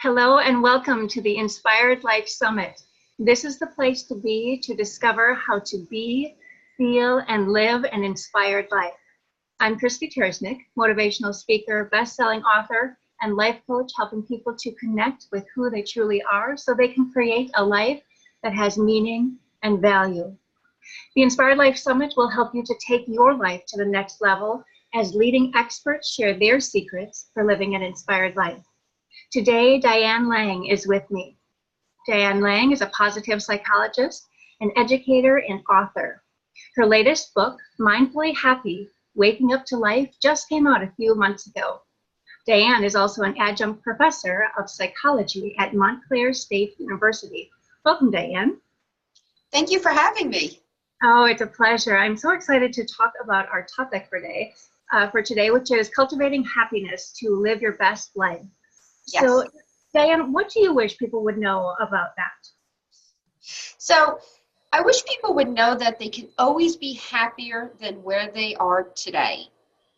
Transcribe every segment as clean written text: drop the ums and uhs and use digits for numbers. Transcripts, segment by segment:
Hello and welcome to the Inspired Life Summit. This is the place to be to discover how to be, feel, and live an inspired life. I'm Krysti Turznik, motivational speaker, best-selling author, and life coach, helping people to connect with who they truly are so they can create a life that has meaning and value. The Inspired Life Summit will help you to take your life to the next level as leading experts share their secrets for living an inspired life. Today, Diane Lang is with me. Diane Lang is a positive psychologist, an educator, and author. Her latest book, Mindfully Happy, Waking Up to Life, just came out a few months ago. Diane is also an adjunct professor of psychology at Montclair State University. Welcome, Diane. Thank you for having me. Oh, it's a pleasure. I'm so excited to talk about our topic for today, which is cultivating happiness to live your best life. Yes. So, Diane, what do you wish people would know about that? So I wish people would know that they can always be happier than where they are today.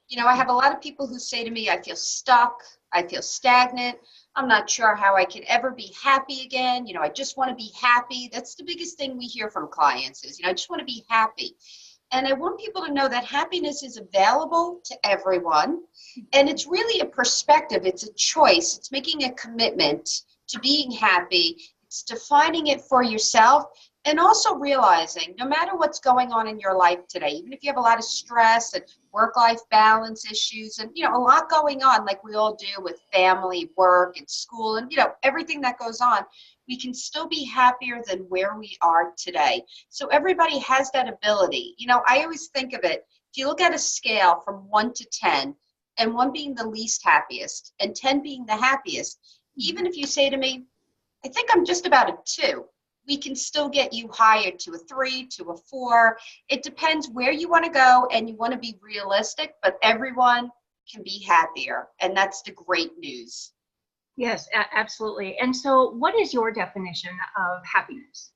You know, I have a lot of people who say to me, I feel stuck, I feel stagnant, I'm not sure how I can ever be happy again. You know, I just want to be happy. That's the biggest thing we hear from clients is, I just want to be happy. And I want people to know that happiness is available to everyone. And it's really a perspective. It's a choice. It's making a commitment to being happy. It's defining it for yourself. And also realizing no matter what's going on in your life today, even if you have a lot of stress and work-life balance issues and, a lot going on like we all do with family, work, and school, and, everything that goes on, we can still be happier than where we are today. So everybody has that ability. I always think of it, if you look at a scale from 1 to 10, and 1 being the least happiest and 10 being the happiest, even if you say to me, I think I'm just about a 2, we can still get you higher to a 3, to a 4. It depends where you want to go, and you want to be realistic, but everyone can be happier, and that's the great news. Yes, absolutely. And so what is your definition of happiness?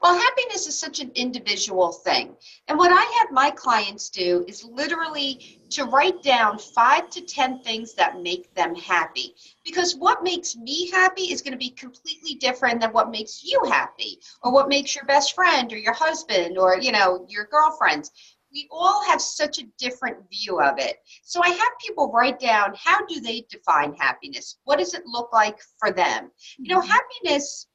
Well, happiness is such an individual thing. And what I have my clients do is literally to write down 5 to 10 things that make them happy. Because what makes me happy is going to be completely different than what makes you happy, or what makes your best friend or your husband or, your girlfriends. We all have such a different view of it. So I have people write down, how do they define happiness? What does it look like for them? Happiness,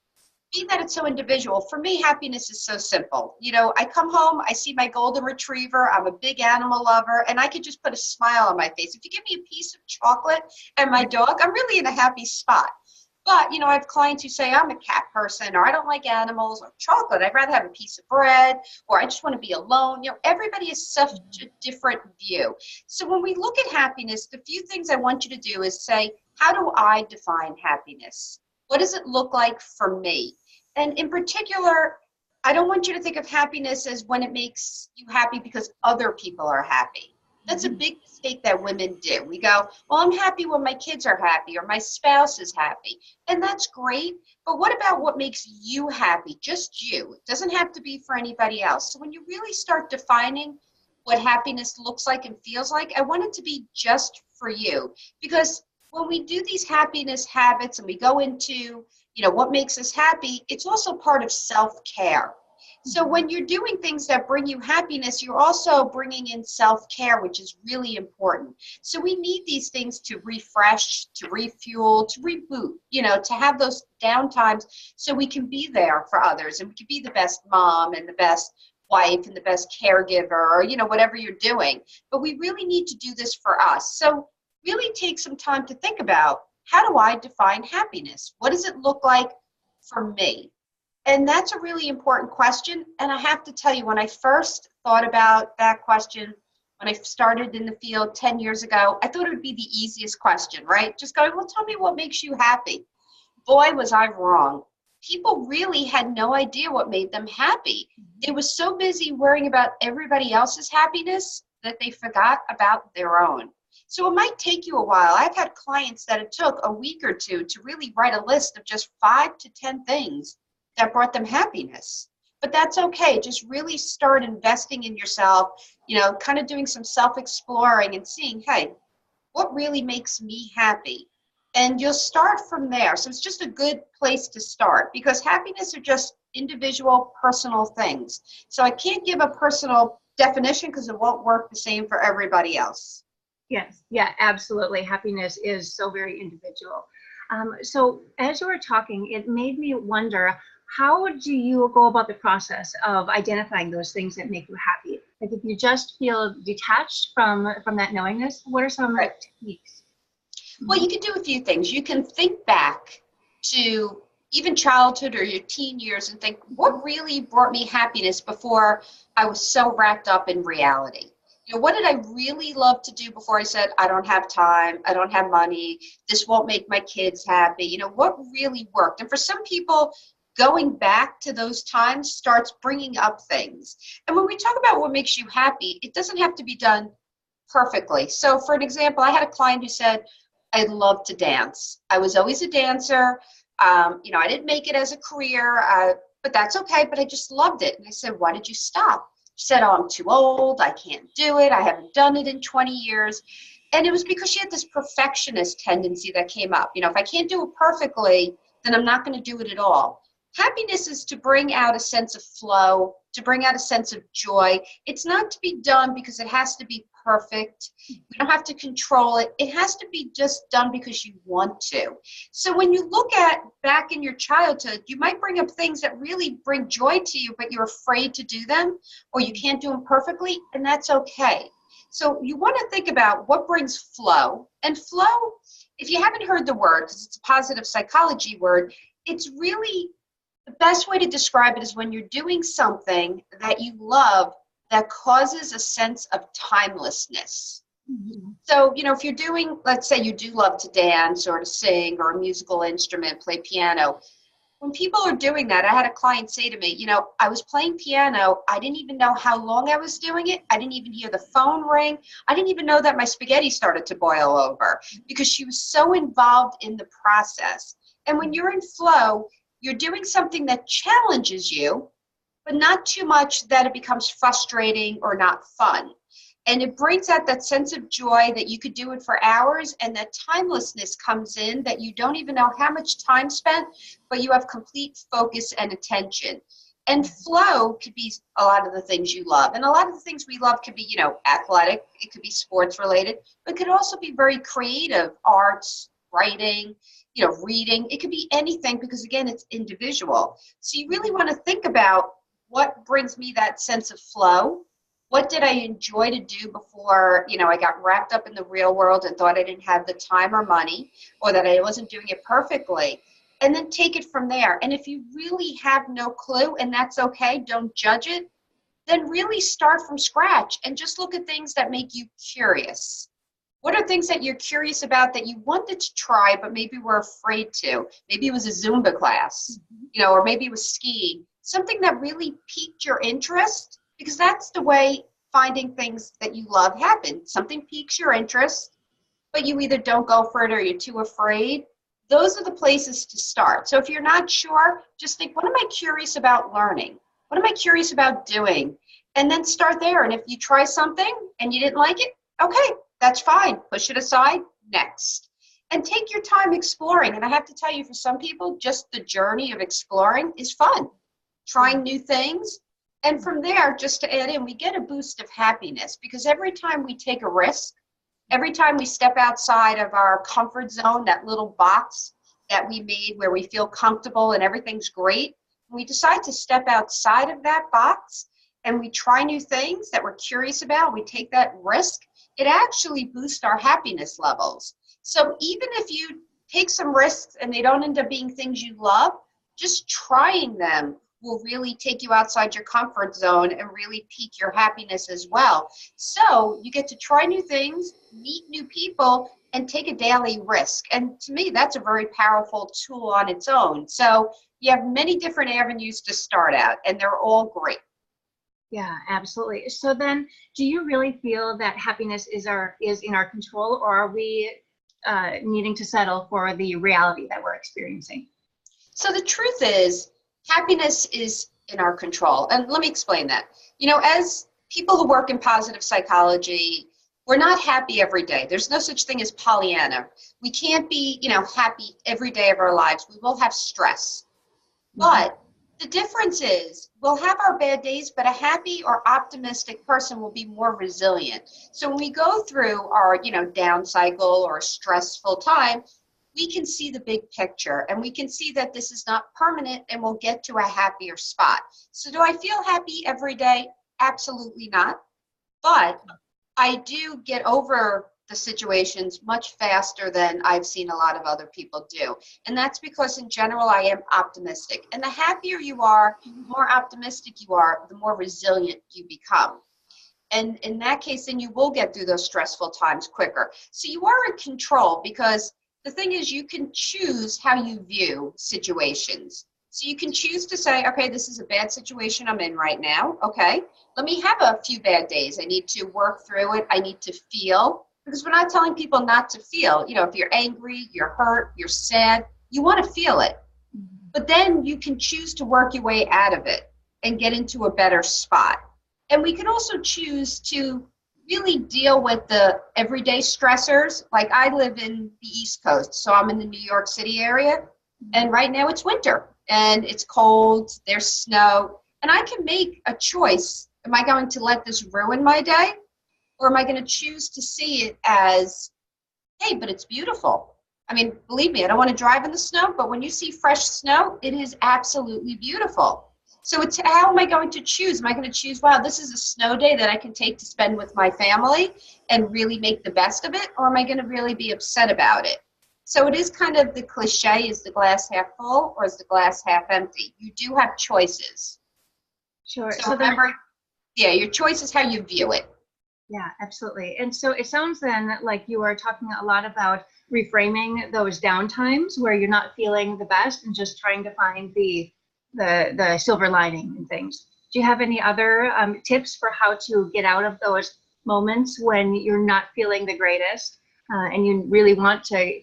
being that it's so individual, for me, happiness is so simple. I come home, I see my golden retriever, I'm a big animal lover, and I could just put a smile on my face. If you give me a piece of chocolate and my dog, I'm really in a happy spot. But, I have clients who say I'm a cat person, or I don't like animals or chocolate. I'd rather have a piece of bread, or I just want to be alone. Everybody has such a different view. So when we look at happiness, the few things I want you to do is say, how do I define happiness? What does it look like for me? And in particular, I don't want you to think of happiness as when it makes you happy because other people are happy. That's a big mistake that women do. We go, well, I'm happy when my kids are happy or my spouse is happy. And that's great. But what about what makes you happy? Just you. It doesn't have to be for anybody else. So when you really start defining what happiness looks like and feels like, I want it to be just for you. Because when we do these happiness habits and we go into what makes us happy, it's also part of self-care. So when you're doing things that bring you happiness, you're also bringing in self-care, which is really important. So we need these things to refresh, to refuel, to reboot, to have those downtimes so we can be there for others and we can be the best mom and the best wife and the best caregiver or, whatever you're doing. But we really need to do this for us. So really take some time to think about, how do I define happiness? What does it look like for me? And that's a really important question. And I have to tell you, when I first thought about that question, when I started in the field 10 years ago, I thought it would be the easiest question, right? Just going, well, tell me what makes you happy. Boy, was I wrong. People really had no idea what made them happy. They were so busy worrying about everybody else's happiness that they forgot about their own. So it might take you a while. I've had clients that it took a week or two to really write a list of just 5 to 10 things that brought them happiness. But that's okay. Just really start investing in yourself, kind of doing some self-exploring and seeing, hey, what really makes me happy? And you'll start from there. So it's just a good place to start, because happiness are just individual, personal things. So I can't give a personal definition because it won't work the same for everybody else. Yes, yeah, absolutely. Happiness is so very individual. So as you were talking, it made me wonder, how do you go about the process of identifying those things that make you happy? Like if you just feel detached from that knowingness, what are some Right. techniques? Well, you can do a few things. You can think back to even childhood or your teen years and think, what really brought me happiness before I was so wrapped up in reality? You know, what did I really love to do before I said, I don't have time, I don't have money, this won't make my kids happy? You know, what really worked? And for some people, going back to those times starts bringing up things. And when we talk about what makes you happy, it doesn't have to be done perfectly. So for an example, I had a client who said, I love to dance. I was always a dancer. I didn't make it as a career, but that's okay. But I just loved it. And I said, why did you stop? She said, oh, I'm too old. I can't do it. I haven't done it in 20 years. And it was because she had this perfectionist tendency that came up. You know, if I can't do it perfectly, then I'm not going to do it at all. Happiness is to bring out a sense of flow, to bring out a sense of joy. It's not to be done because it has to be perfect. We don't have to control it. It has to be just done because you want to. So when you look at back in your childhood, you might bring up things that really bring joy to you, but you're afraid to do them, or you can't do them perfectly, and that's okay. So you want to think about what brings flow. And flow, if you haven't heard the word, because it's a positive psychology word, it's really the best way to describe it is when you're doing something that you love that causes a sense of timelessness. Mm-hmm. So, if you're doing, let's say you do love to dance or to sing or a musical instrument, play piano. When people are doing that, I had a client say to me, I was playing piano. I didn't even know how long I was doing it. I didn't even hear the phone ring. I didn't even know that my spaghetti started to boil over, because she was so involved in the process. And when you're in flow, you're doing something that challenges you, but not too much that it becomes frustrating or not fun. And it brings out that sense of joy that you could do it for hours, and that timelessness comes in, that you don't even know how much time spent, but you have complete focus and attention. And flow could be a lot of the things you love. And a lot of the things we love could be, athletic, it could be sports related, but it could also be very creative, arts, writing, reading. It could be anything, because again, it's individual. So you really want to think about, what brings me that sense of flow? What did I enjoy to do before, I got wrapped up in the real world and thought I didn't have the time or money, or that I wasn't doing it perfectly? And then take it from there. And if you really have no clue, and that's okay, don't judge it, then really start from scratch and just look at things that make you curious. What are things that you're curious about that you wanted to try, but maybe were afraid to? Maybe it was a Zumba class, or maybe it was skiing. Something that really piqued your interest, because that's the way finding things that you love happen. Something piques your interest, but you either don't go for it or you're too afraid. Those are the places to start. So if you're not sure, just think, what am I curious about learning? What am I curious about doing? And then start there. And if you try something and you didn't like it, okay, that's fine. Push it aside. Next. And take your time exploring. And I have to tell you, for some people, just the journey of exploring is fun. Trying new things. And from there, just to add in, we get a boost of happiness, because every time we take a risk, every time we step outside of our comfort zone, that little box that we made where we feel comfortable and everything's great, we decide to step outside of that box and we try new things that we're curious about, we take that risk, it actually boosts our happiness levels. So even if you take some risks and they don't end up being things you love, just trying them will really take you outside your comfort zone and really pique your happiness as well. So you get to try new things, meet new people, and take a daily risk. And to me, that's a very powerful tool on its own. So you have many different avenues to start out, and they're all great. Yeah, absolutely. So then, do you really feel that happiness is in our control, or are we needing to settle for the reality that we're experiencing? So the truth is, happiness is in our control. And let me explain that. As people who work in positive psychology, We're not happy every day. There's no such thing as Pollyanna. We can't be, happy every day of our lives. We will have stress. But the difference is we'll have our bad days, but a happy or optimistic person will be more resilient. So when we go through our, down cycle or stressful time, we can see the big picture and we can see that this is not permanent and we'll get to a happier spot. So do I feel happy every day? Absolutely not. But I do get over the situations much faster than I've seen a lot of other people do. And that's because in general, I am optimistic. And the happier you are, the more optimistic you are, the more resilient you become. And in that case, then you will get through those stressful times quicker. So you are in control because the thing is you can choose how you view situations. So you can choose to say, okay, this is a bad situation I'm in right now. Okay, let me have a few bad days. I need to work through it. I need to feel. Because we're not telling people not to feel. If you're angry, you're hurt, you're sad, you want to feel it. But then you can choose to work your way out of it and get into a better spot. And we can also choose to really deal with the everyday stressors. Like I live in the East Coast, so I'm in the New York City area. And right now it's winter and it's cold, there's snow. And I can make a choice. Am I going to let this ruin my day? Or am I going to choose to see it as, hey, but it's beautiful. I mean, believe me, I don't want to drive in the snow, but when you see fresh snow, it is absolutely beautiful. So it's how am I going to choose? Am I going to choose, wow, this is a snow day that I can take to spend with my family and really make the best of it? Or am I going to really be upset about it? So it is kind of the cliche, is the glass half full or is the glass half empty? You do have choices. Sure. So remember, your choice is how you view it. Yeah, absolutely. And so it sounds then like you are talking a lot about reframing those down times where you're not feeling the best and just trying to find the silver lining in things. Do you have any other tips for how to get out of those moments when you're not feeling the greatest and you really want to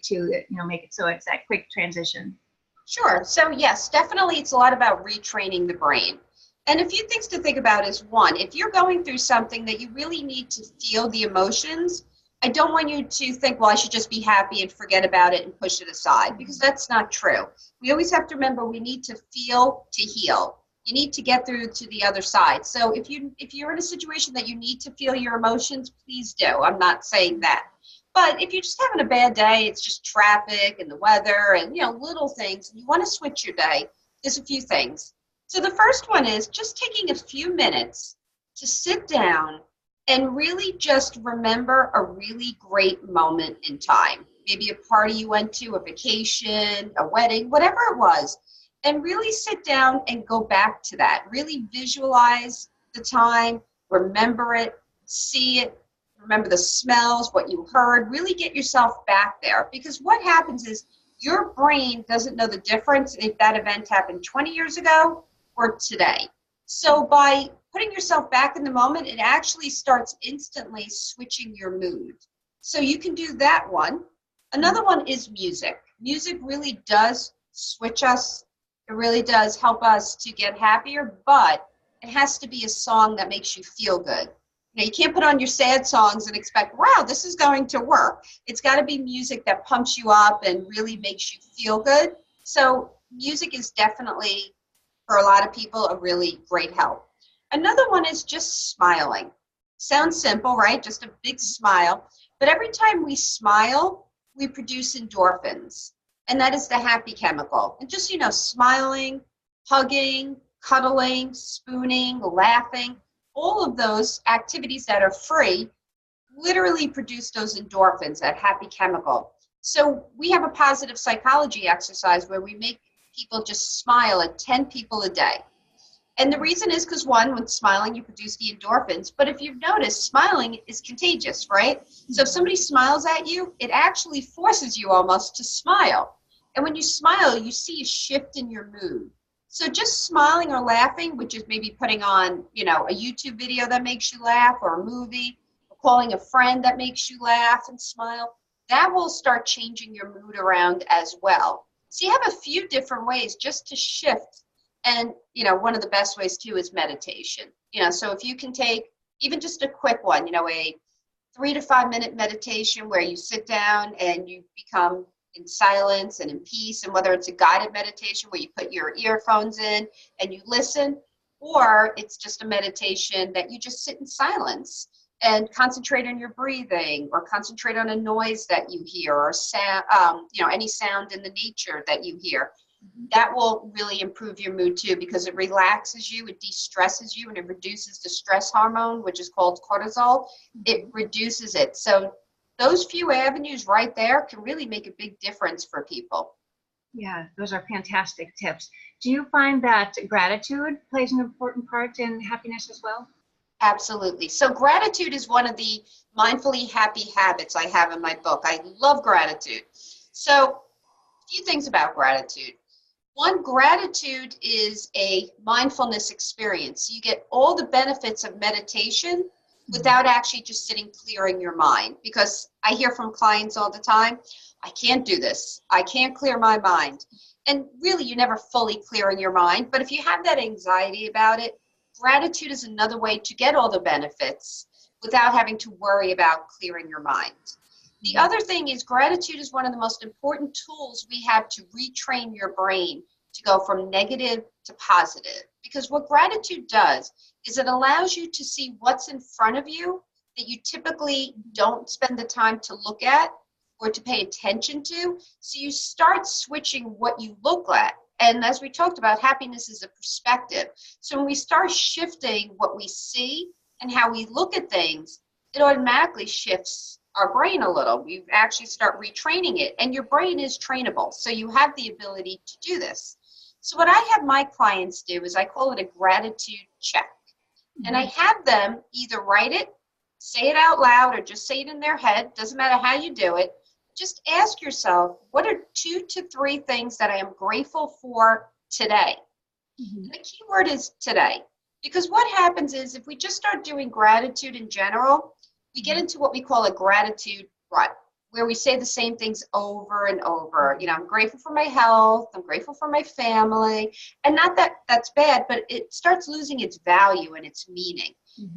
make it so it's that quick transition? Sure. So yes, definitely it's a lot about retraining the brain. And a few things to think about is one, if you're going through something that you really need to feel the emotions, I don't want you to think, well, I should just be happy and forget about it and push it aside, because that's not true. We always have to remember we need to feel to heal. You need to get through to the other side. So if you're in a situation that you need to feel your emotions, please do. I'm not saying that. But if you're just having a bad day, it's just traffic and the weather and little things, and you want to switch your day, there's a few things. So the first one is just taking a few minutes to sit down and really just remember a really great moment in time. Maybe a party you went to, a vacation, a wedding, whatever it was. And really sit down and go back to that. Really visualize the time, remember it, see it, remember the smells, what you heard. Really get yourself back there. Because what happens is your brain doesn't know the difference if that event happened 20 years ago or today. So by putting yourself back in the moment, it actually starts instantly switching your mood. So you can do that one. Another one is music. Music really does switch us. It really does help us to get happier, but it has to be a song that makes you feel good. You can't put on your sad songs and expect, wow, this is going to work. It's got to be music that pumps you up and really makes you feel good. So music is definitely, for a lot of people, a really great help. Another one is just smiling. Sounds simple, right? Just a big smile. But every time we smile, we produce endorphins. And that is the happy chemical. And just, smiling, hugging, cuddling, spooning, laughing, all of those activities that are free literally produce those endorphins, that happy chemical. So we have a positive psychology exercise where we make people just smile at 10 people a day. And the reason is because, one, when smiling, you produce the endorphins. But if you've noticed, smiling is contagious, right? So if somebody smiles at you, it actually forces you almost to smile. And when you smile, you see a shift in your mood. So just smiling or laughing, which is maybe putting on, a YouTube video that makes you laugh, or a movie, or calling a friend that makes you laugh and smile, that will start changing your mood around as well. So you have a few different ways just to shift. And, one of the best ways too is meditation. So if you can take even just a quick one, a 3 to 5 minute meditation where you sit down and you become in silence and in peace, and whether it's a guided meditation where you put your earphones in and you listen, or it's just a meditation that you just sit in silence and concentrate on your breathing, or concentrate on a noise that you hear, or sound, any sound in the nature that you hear. That will really improve your mood too, because it relaxes you, it de-stresses you, and it reduces the stress hormone, which is called cortisol. It reduces it. So those few avenues right there can really make a big difference for people. Yeah, those are fantastic tips. Do you find that gratitude plays an important part in happiness as well? Absolutely. So gratitude is one of the mindfully happy habits I have in my book. I love gratitude. So a few things about gratitude. One, gratitude is a mindfulness experience. So you get all the benefits of meditation without actually just sitting clearing your mind. Because I hear from clients all the time, I can't do this. I can't clear my mind. And really, you're never fully clearing your mind. But if you have that anxiety about it, gratitude is another way to get all the benefits without having to worry about clearing your mind. The other thing is, gratitude is one of the most important tools we have to retrain your brain to go from negative to positive. Because what gratitude does is it allows you to see what's in front of you that you typically don't spend the time to look at or to pay attention to. So you start switching what you look at. And as we talked about, happiness is a perspective. So when we start shifting what we see and how we look at things, it automatically shifts our brain a little. We actually start retraining it, and your brain is trainable. So you have the ability to do this. So what I have my clients do is I call it a gratitude check. And I have them either write it, say it out loud, or just say it in their head. Doesn't matter how you do it. Just ask yourself, what are 2 to 3 things that I am grateful for today? And the key word is today. Because what happens is, if we just start doing gratitude in general, we get into what we call a gratitude rut, where we say the same things over and over. You know, I'm grateful for my health, I'm grateful for my family. And not that that's bad, but it starts losing its value and its meaning.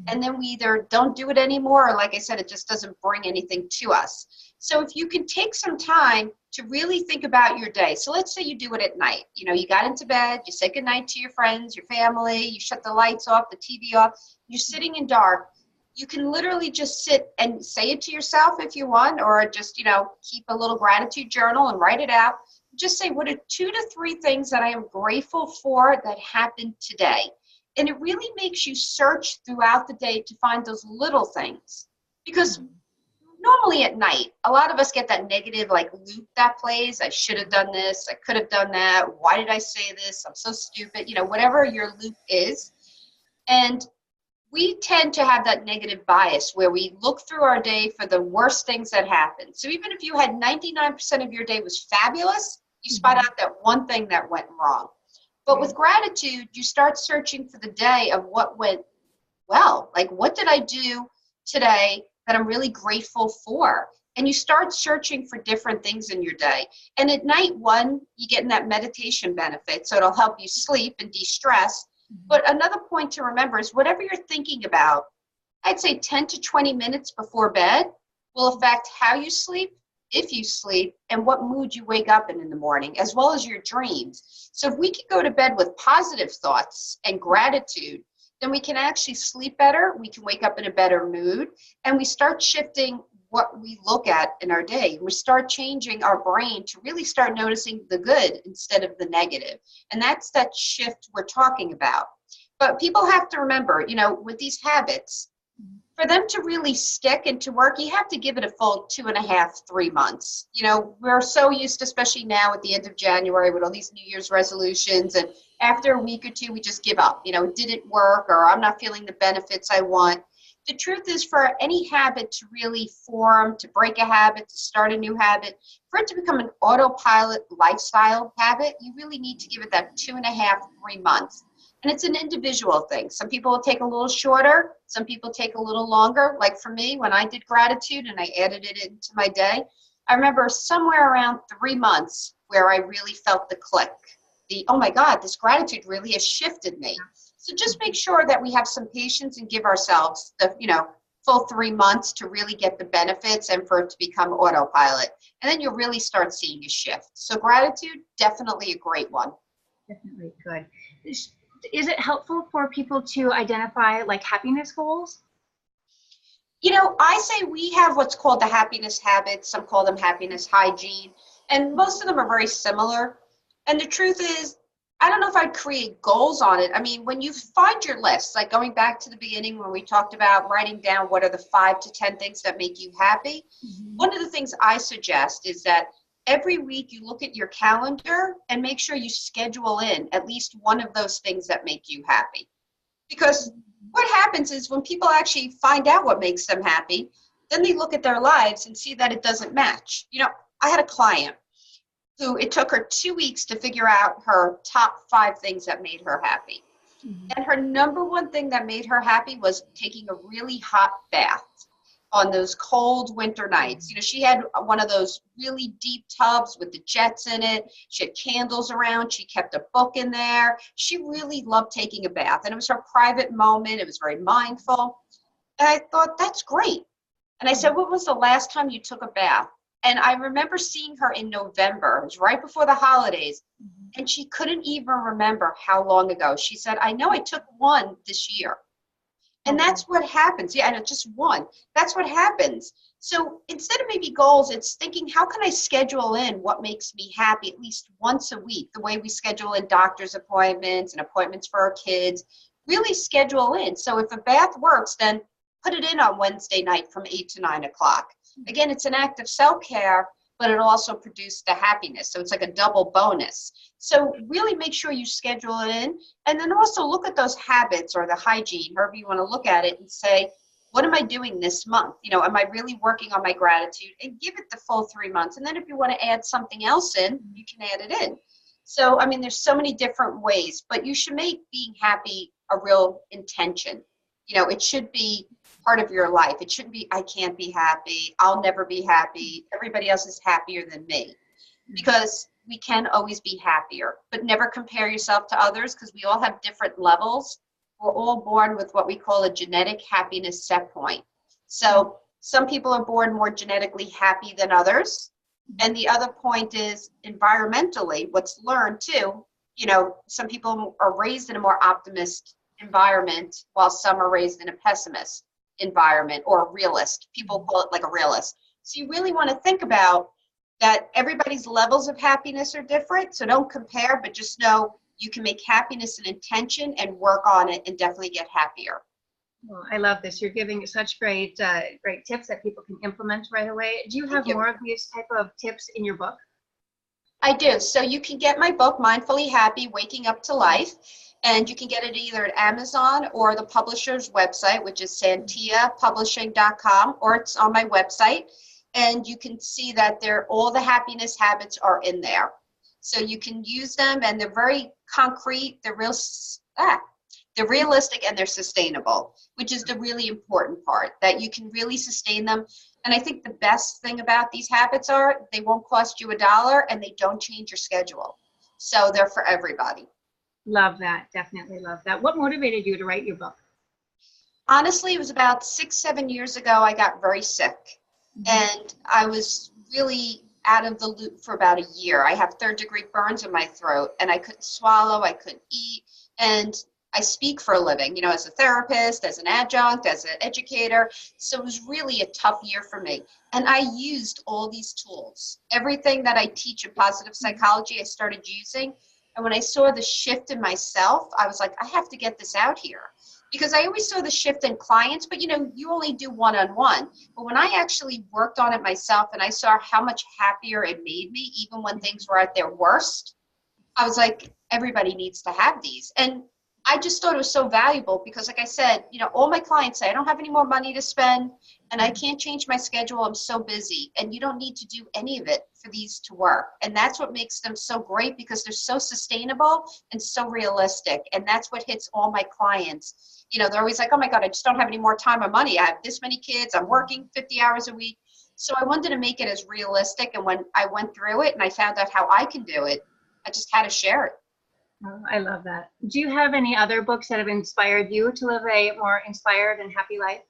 And then we either don't do it anymore, or like I said, it just doesn't bring anything to us. So if you can take some time to really think about your day. So let's say you do it at night. You know, you got into bed, you say goodnight to your friends, your family, you shut the lights off, the TV off, you're sitting in dark. You can literally just sit and say it to yourself if you want, or just, keep a little gratitude journal and write it out. Just say, what are 2 to 3 things that I am grateful for that happened today? And it really makes you search throughout the day to find those little things. Because normally at night, a lot of us get that negative loop that plays. I should have done this. I could have done that. Why did I say this? I'm so stupid. Whatever your loop is. And we tend to have that negative bias where we look through our day for the worst things that happened. So even if you had 99% of your day was fabulous, you spot out that one thing that went wrong. But with gratitude, you start searching for the day of what went well. Like, what did I do today that I'm really grateful for? And you start searching for different things in your day. And at night, you get in that meditation benefit, so it'll help you sleep and de-stress. But another point to remember is whatever you're thinking about, I'd say 10 to 20 minutes before bed will affect how you sleep, if you sleep, and what mood you wake up in the morning, as well as your dreams. So if we can go to bed with positive thoughts and gratitude, then we can actually sleep better, we can wake up in a better mood, and we start shifting what we look at in our day. We start changing our brain to really start noticing the good instead of the negative. And that's that shift we're talking about. But people have to remember, with these habits, for them to really stick and to work, you have to give it a full 2.5, 3 months. We're so used to, especially now at the end of January with all these New Year's resolutions, and after a week or two, we just give up. It didn't work, or I'm not feeling the benefits I want. The truth is, for any habit to really form, to break a habit, to start a new habit, for it to become an autopilot lifestyle habit, you really need to give it that 2.5, 3 months. And it's an individual thing. Some people will take a little shorter. Some people take a little longer. Like for me, when I did gratitude and I added it into my day, I remember somewhere around 3 months where I really felt the click. Oh my God, this gratitude really has shifted me. So just make sure that we have some patience and give ourselves the full 3 months to really get the benefits and for it to become autopilot. And then you'll really start seeing a shift. So gratitude, definitely a great one. Definitely good. Is it helpful for people to identify like happiness goals? I say we have what's called the happiness habits. Some call them happiness hygiene. And most of them are very similar. And the truth is, I don't know if I'd create goals on it. I mean, when you find your list, like going back to the beginning when we talked about writing down what are the 5 to 10 things that make you happy, one of the things I suggest is that every week you look at your calendar and make sure you schedule in at least one of those things that make you happy. Because what happens is when people actually find out what makes them happy, then they look at their lives and see that it doesn't match. I had a client who it took her 2 weeks to figure out her top 5 things that made her happy. And her number one thing that made her happy was taking a really hot bath on those cold winter nights. She had one of those really deep tubs with the jets in it. She had candles around. She kept a book in there. She really loved taking a bath. And it was her private moment. It was very mindful. And I thought, that's great. And I said, when was the last time you took a bath? And I remember seeing her in November. It was right before the holidays. And she couldn't even remember how long ago. She said, I know I took one this year. And that's what happens. Yeah, and it's just one. That's what happens. So instead of maybe goals, it's thinking, how can I schedule in what makes me happy at least once a week? The way we schedule in doctor's appointments and appointments for our kids, really schedule in. So if a bath works, then put it in on Wednesday night from 8 to 9 o'clock. Again, it's an act of self-care, but it also produced the happiness. So it's like a double bonus. So really make sure you schedule it in, and then also look at those habits or the hygiene, however you want to look at it, and say, what am I doing this month? Am I really working on my gratitude? And give it the full 3 months. And then if you want to add something else in, you can add it in. So, I mean, there's so many different ways, but you should make being happy a real intention. It should be part of your life. It shouldn't be, I can't be happy. I'll never be happy. Everybody else is happier than me. Because we can always be happier, but never compare yourself to others because we all have different levels. We're all born with what we call a genetic happiness set point. So some people are born more genetically happy than others. And the other point is environmentally, what's learned too, some people are raised in a more optimist environment while some are raised in a pessimist environment or a realist. People call it like a realist. So you really want to think about that everybody's levels of happiness are different. So don't compare, but just know you can make happiness an intention and work on it and definitely get happier. Well, I love this. You're giving such great tips that people can implement right away. Do you have more of these type of tips in your book? I do. So you can get my book, Mindfully Happy, Waking Up to Life. And you can get it either at Amazon or the publisher's website, which is santiapublishing.com, or it's on my website. And you can see that all the happiness habits are in there. So you can use them, and they're very concrete. They're realistic, and they're sustainable, which is the really important part, that you can really sustain them. And I think the best thing about these habits are they won't cost you $1 and they don't change your schedule. So they're for everybody. Love that. Definitely love that. What motivated you to write your book? Honestly, it was about 6-7 years ago. I got very sick, and I was really out of the loop for about a year. I have 3rd-degree burns in my throat, and I couldn't swallow, I couldn't eat, and I speak for a living, as a therapist, as an adjunct, as an educator. So it was really a tough year for me. And I used all these tools. Everything that I teach in positive psychology, I started using. And when I saw the shift in myself, I was like, I have to get this out here. Because I always saw the shift in clients, but you only do one-on-one. But when I actually worked on it myself and I saw how much happier it made me, even when things were at their worst, I was like, everybody needs to have these. And I just thought it was so valuable because, like I said, all my clients say, I don't have any more money to spend and I can't change my schedule. I'm so busy. And you don't need to do any of it for these to work. And that's what makes them so great because they're so sustainable and so realistic. And that's what hits all my clients. They're always like, oh my God, I just don't have any more time or money. I have this many kids. I'm working 50 hours a week. So I wanted to make it as realistic. And when I went through it and I found out how I can do it, I just had to share it. Oh, I love that. Do you have any other books that have inspired you to live a more inspired and happy life?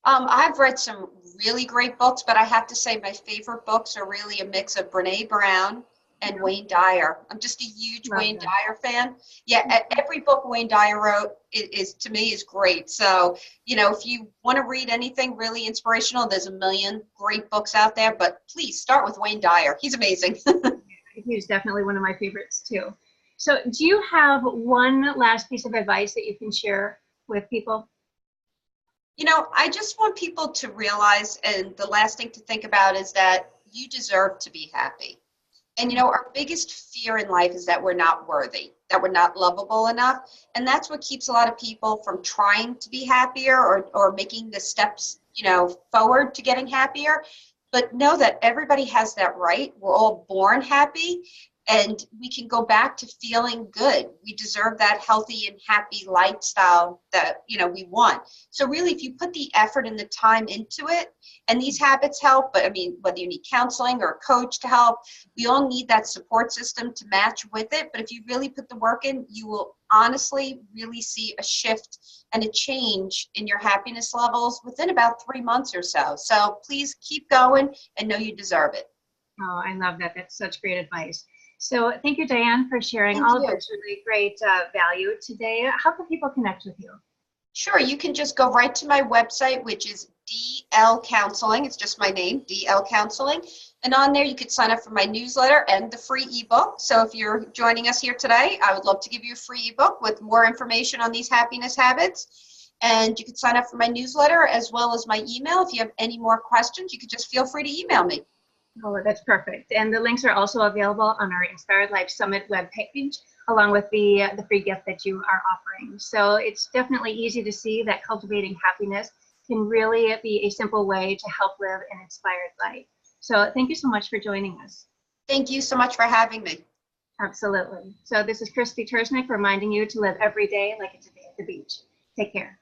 I've read some really great books, but I have to say my favorite books are really a mix of Brene Brown and Wayne Dyer. I'm just a huge Love Wayne that. Dyer fan. Yeah, every book Wayne Dyer wrote is to me is great. So, if you want to read anything really inspirational, there's a million great books out there, but please start with Wayne Dyer. He's amazing. He's definitely one of my favorites too. So do you have one last piece of advice that you can share with people? I just want people to realize, and the last thing to think about is that you deserve to be happy. And our biggest fear in life is that we're not worthy, that we're not lovable enough. And that's what keeps a lot of people from trying to be happier or making the steps, forward to getting happier. But know that everybody has that right. We're all born happy. And we can go back to feeling good. We deserve that healthy and happy lifestyle that, we want. So really, if you put the effort and the time into it, and these habits help, but I mean, whether you need counseling or a coach to help, we all need that support system to match with it. But if you really put the work in, you will honestly really see a shift and a change in your happiness levels within about 3 months or so. So please keep going and know you deserve it. Oh, I love that. That's such great advice. So thank you, Diane, for sharing Thank all of you. this really great value today. How can people connect with you? Sure, you can just go right to my website, which is DL Counseling. It's just my name, DL Counseling. And on there, you could sign up for my newsletter and the free ebook. So if you're joining us here today, I would love to give you a free ebook with more information on these happiness habits. And you could sign up for my newsletter as well as my email. If you have any more questions, you could just feel free to email me. Oh, that's perfect. And the links are also available on our Inspired Life Summit webpage, along with the free gift that you are offering. So it's definitely easy to see that cultivating happiness can really be a simple way to help live an inspired life. So thank you so much for joining us. Thank you so much for having me. Absolutely. So this is Krysti Turznik reminding you to live every day like it's a day at the beach. Take care.